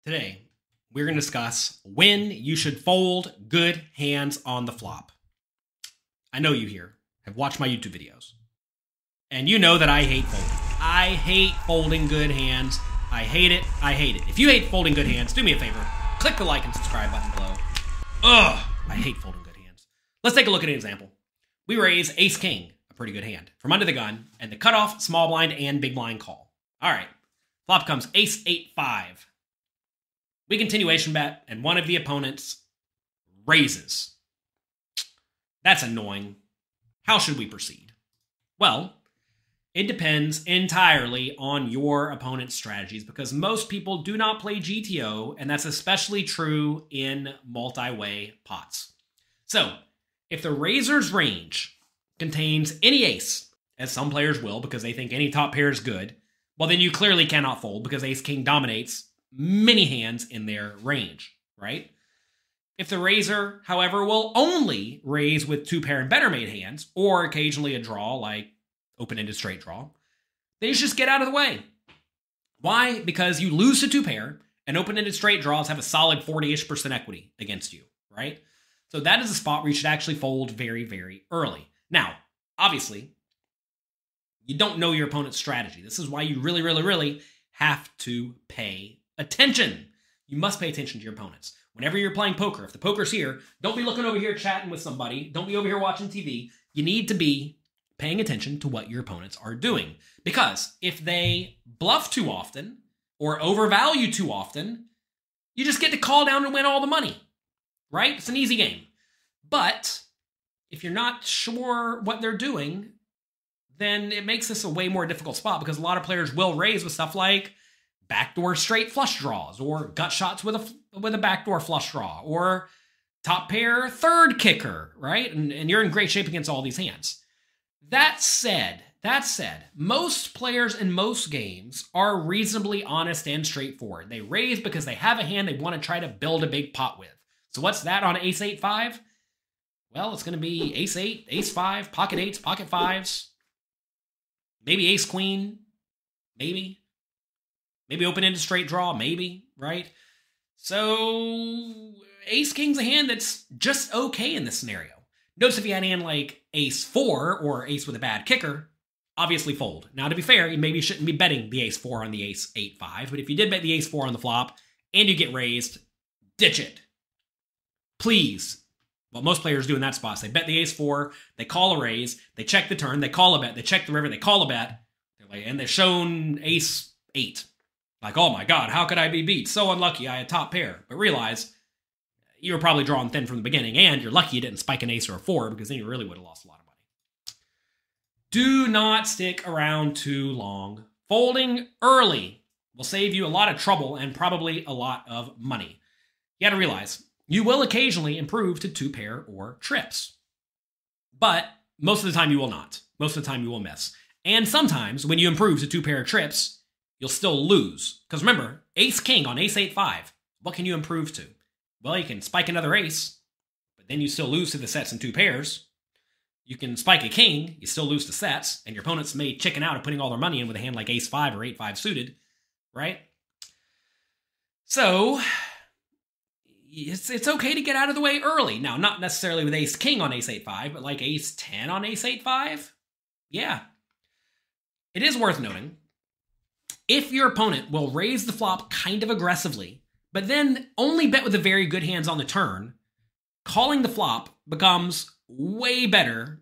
Today, we're going to discuss when you should fold good hands on the flop. I know you here have watched my YouTube videos, and you know that I hate folding. I hate folding good hands. I hate it. I hate it. If you hate folding good hands, do me a favor. Click the like and subscribe button below. Ugh, I hate folding good hands. Let's take a look at an example. We raise ace-king, a pretty good hand, from under the gun, and the cutoff, small blind, and big blind call. All right, flop comes ace-8-5. We continuation bet, and one of the opponents raises. That's annoying. How should we proceed? Well, it depends entirely on your opponent's strategies because most people do not play GTO, and that's especially true in multi-way pots. So, if the raiser's range contains any ace, as some players will because they think any top pair is good, well then you clearly cannot fold because ace-king dominates many hands in their range, right? If the raiser, however, will only raise with two pair and better made hands, or occasionally a draw like open-ended straight draw, then you should just get out of the way. Why? Because you lose to two pair, and open-ended straight draws have a solid 40-ish% equity against you, right? So that is a spot where you should actually fold very, very early. Now, obviously, you don't know your opponent's strategy. This is why you really, really, really have to pay attention. You must pay attention to your opponents. Whenever you're playing poker, if the poker's here, don't be looking over here chatting with somebody. Don't be over here watching TV. You need to be paying attention to what your opponents are doing. Because if they bluff too often or overvalue too often, you just get to call down and win all the money, right? It's an easy game. But if you're not sure what they're doing, then it makes this a way more difficult spot because a lot of players will raise with stuff like backdoor straight flush draws or gut shots with a backdoor flush draw or top pair third kicker, right? And you're in great shape against all these hands. That said, most players in most games are reasonably honest and straightforward. They raise because they have a hand they want to try to build a big pot with. So what's that on ace-8-5? Well, it's going to be ace-8, ace-5, pocket eights, pocket fives, maybe ace-queen, maybe open-ended straight draw, maybe, right? So ace-king's a hand that's just okay in this scenario. Notice if you had a hand like ace-4 or ace with a bad kicker, obviously fold. Now, to be fair, you maybe shouldn't be betting the ace-4 on the ace-8-5, but if you did bet the ace-4 on the flop and you get raised, ditch it. Please. What most players do in that spot is they bet the ace-4, they call a raise, they check the turn, they call a bet, they check the river, they call a bet, and they're shown ace-8. Like, oh my god, how could I be beat? So unlucky, I had top pair. But realize, you were probably drawing thin from the beginning, and you're lucky you didn't spike an ace or a 4, because then you really would have lost a lot of money. Do not stick around too long. Folding early will save you a lot of trouble and probably a lot of money. You gotta realize, you will occasionally improve to two pair or trips. But most of the time you will not. Most of the time you will miss. And sometimes, when you improve to two pair or trips, you'll still lose. Because remember, ace-king on ace-8-5, what can you improve to? Well, you can spike another ace, but then you still lose to the sets and two pairs. You can spike a king, you still lose to sets, and your opponents may chicken out of putting all their money in with a hand like ace-5 or 8-5 suited, right? So, it's okay to get out of the way early. Now, not necessarily with ace-king on ace-8-5, but like ace-10 on ace-8-5? Yeah. It is worth noting, if your opponent will raise the flop kind of aggressively, but then only bet with the very good hands on the turn, calling the flop becomes way better,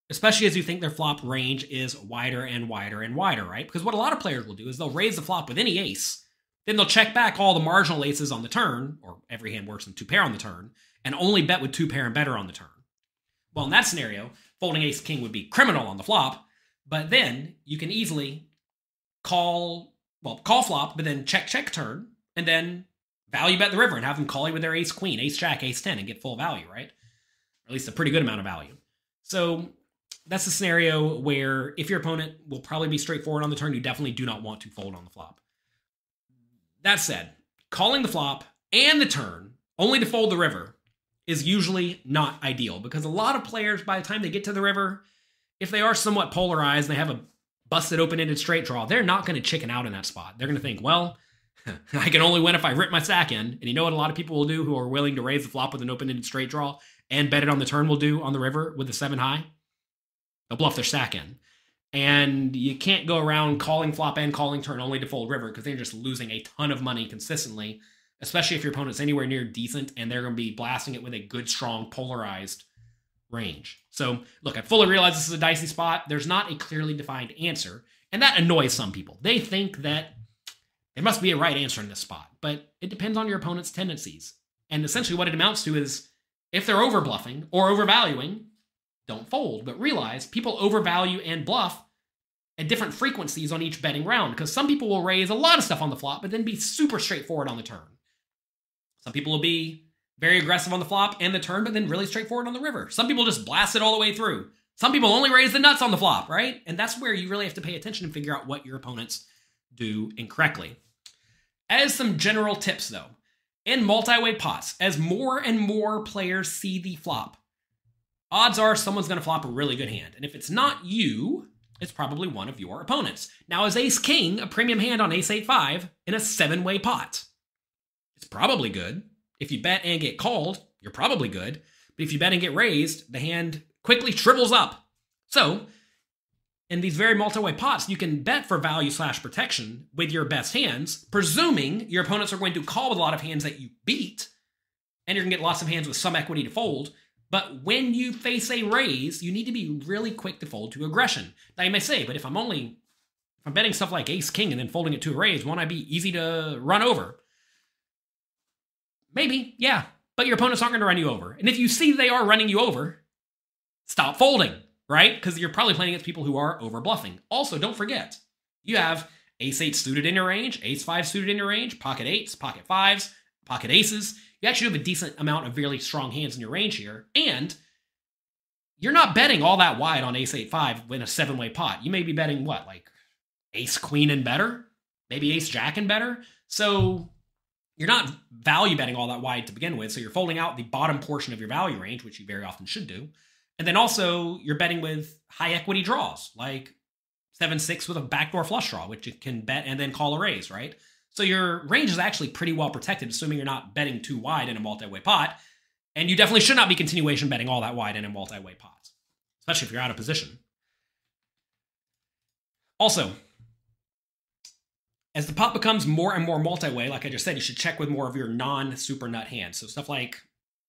especially as you think their flop range is wider and wider and wider, right? Because what a lot of players will do is they'll raise the flop with any ace, then they'll check back all the marginal aces on the turn, or every hand worse than two pair on the turn, and only bet with two pair and better on the turn. Well, in that scenario, folding ace-king would be criminal on the flop, but then you can easily call flop, but then check turn, and then value bet the river and have them call you with their ace-queen, ace-jack, ace-10, and get full value, right? Or at least a pretty good amount of value. So that's a scenario where if your opponent will probably be straightforward on the turn, you definitely do not want to fold on the flop. That said, calling the flop and the turn only to fold the river is usually not ideal because a lot of players, by the time they get to the river, if they are somewhat polarized and they have a busted open-ended straight draw, they're not going to chicken out in that spot. They're going to think, well, I can only win if I rip my stack in. And you know what a lot of people will do who are willing to raise the flop with an open-ended straight draw and bet it on the turn will do on the river with a 7 high? They'll bluff their stack in. And you can't go around calling flop and calling turn only to fold river because they're just losing a ton of money consistently, especially if your opponent's anywhere near decent and they're going to be blasting it with a good, strong, polarized range. So, look, I fully realize this is a dicey spot. There's not a clearly defined answer, and that annoys some people. They think that there must be a right answer in this spot, but it depends on your opponent's tendencies. And essentially what it amounts to is if they're overbluffing or overvaluing, don't fold, but realize people overvalue and bluff at different frequencies on each betting round because some people will raise a lot of stuff on the flop, but then be super straightforward on the turn. Some people will be very aggressive on the flop and the turn, but then really straightforward on the river. Some people just blast it all the way through. Some people only raise the nuts on the flop, right? And that's where you really have to pay attention and figure out what your opponents do incorrectly. As some general tips, though, in multi-way pots, as more and more players see the flop, odds are someone's going to flop a really good hand. And if it's not you, it's probably one of your opponents. Now, is ace-king a premium hand on ace-8-5 in a 7-way pot? It's probably good. If you bet and get called, you're probably good. But if you bet and get raised, the hand quickly shrivels up. So, in these very multi-way pots, you can bet for value/protection with your best hands, presuming your opponents are going to call with a lot of hands that you beat, and you're going to get lots of hands with some equity to fold. But when you face a raise, you need to be really quick to fold to aggression. Now you may say, but if I'm betting stuff like ace-king and then folding it to a raise, won't I be easy to run over? Maybe, yeah, but your opponents aren't going to run you over. And if you see they are running you over, stop folding, right? Because you're probably playing against people who are over bluffing. Also, don't forget, you have ace-8 suited in your range, ace-5 suited in your range, pocket 8s, pocket 5s, pocket aces. You actually have a decent amount of really strong hands in your range here, and you're not betting all that wide on ace-8-5 in a 7-way pot. You may be betting, what, like ace-queen and better? Maybe ace-jack and better? So you're not value betting all that wide to begin with, so you're folding out the bottom portion of your value range, which you very often should do. And then also, you're betting with high equity draws, like 7-6 with a backdoor flush draw, which you can bet and then call a raise, right? So your range is actually pretty well protected, assuming you're not betting too wide in a multi-way pot. And you definitely should not be continuation betting all that wide in a multi-way pot, especially if you're out of position. Also, as the pot becomes more and more multi-way, like I just said, you should check with more of your non-super nut hands. So stuff like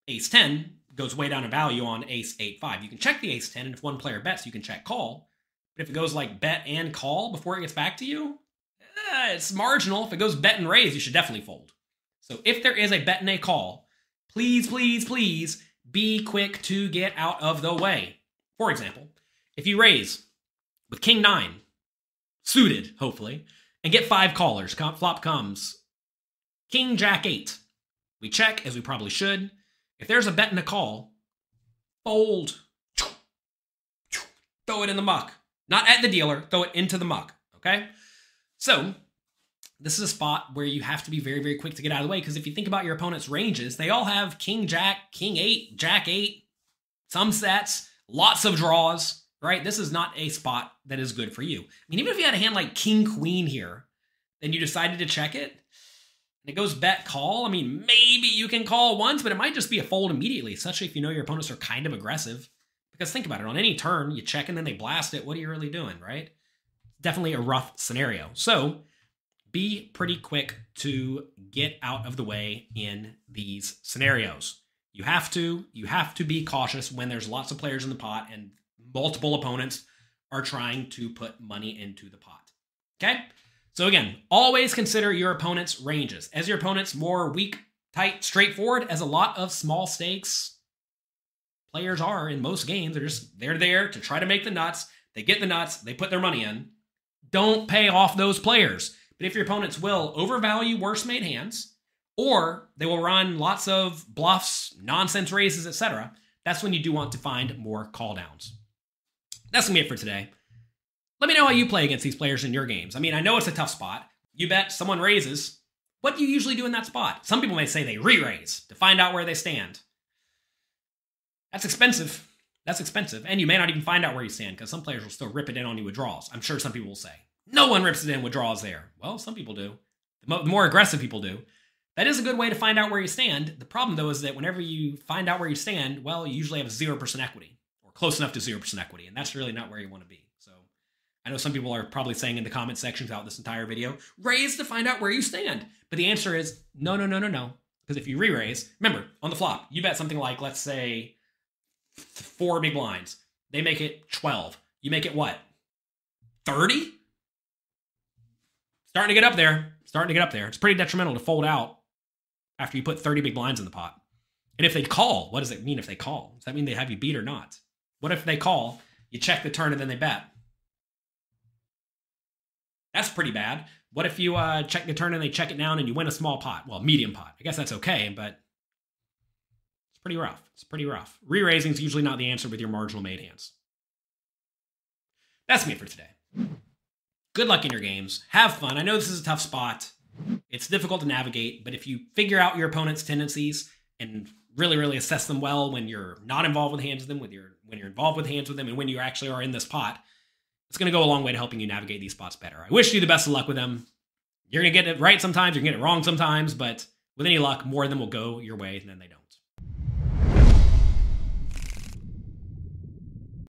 ace-10 goes way down in value on ace-8-5. You can check the ace-10, and if one player bets, you can check call. But if it goes like bet and call before it gets back to you, it's marginal. If it goes bet and raise, you should definitely fold. So if there is a bet and a call, please, please, please be quick to get out of the way. For example, if you raise with king-9, suited, hopefully, and get 5 callers, flop comes king-jack-8. We check, as we probably should. If there's a bet and a call, fold. Throw it in the muck. Not at the dealer, throw it into the muck, okay? So, this is a spot where you have to be very, very quick to get out of the way, because if you think about your opponent's ranges, they all have king-jack, king-8, jack-8, some sets, lots of draws, right? This is not a spot that is good for you. I mean, even if you had a hand like king-queen here, then you decided to check it, and it goes bet-call, I mean, maybe you can call once, but it might just be a fold immediately, especially if you know your opponents are kind of aggressive. Because think about it, on any turn, you check and then they blast it, what are you really doing, right? Definitely a rough scenario. So be pretty quick to get out of the way in these scenarios. You have to be cautious when there's lots of players in the pot and multiple opponents are trying to put money into the pot. Okay? So again, always consider your opponent's ranges. As your opponent's more weak, tight, straightforward, as a lot of small stakes players are in most games, they're there to try to make the nuts. They get the nuts, they put their money in. Don't pay off those players. But if your opponents will overvalue worse made hands, or they will run lots of bluffs, nonsense raises, etc., that's when you do want to find more call downs. That's going to be it for today. Let me know how you play against these players in your games. I mean, I know it's a tough spot. You bet, someone raises. What do you usually do in that spot? Some people may say they re-raise to find out where they stand. That's expensive. That's expensive. And you may not even find out where you stand, because some players will still rip it in on you with draws. I'm sure some people will say, no one rips it in with draws there. Well, some people do. the more aggressive people do. That is a good way to find out where you stand. The problem, though, is that whenever you find out where you stand, well, you usually have 0% equity, or close enough to 0% equity, and that's really not where you want to be. So I know some people are probably saying in the comment section throughout this entire video, raise to find out where you stand. But the answer is no. Because if you re-raise, remember, on the flop, you bet something like, let's say, 4 big blinds. They make it 12. You make it what? 30? Starting to get up there. It's pretty detrimental to fold out after you put 30 big blinds in the pot. And if they call, what does it mean if they call? Does that mean they have you beat or not? What if they call, you check the turn, and then they bet? That's pretty bad. What if you check the turn and they check it down and you win a small pot? Well, medium pot. I guess that's okay, but it's pretty rough. Re-raising is usually not the answer with your marginal made hands. That's me for today. Good luck in your games. Have fun. I know this is a tough spot. It's difficult to navigate, but if you figure out your opponent's tendencies and really assess them well when you're not involved with hands with them, when you're involved with hands with them, and when you actually are in this pot, it's going to go a long way to helping you navigate these spots better. I wish you the best of luck with them. You're going to get it right sometimes, you're going to get it wrong sometimes, but with any luck, more of them will go your way than they don't.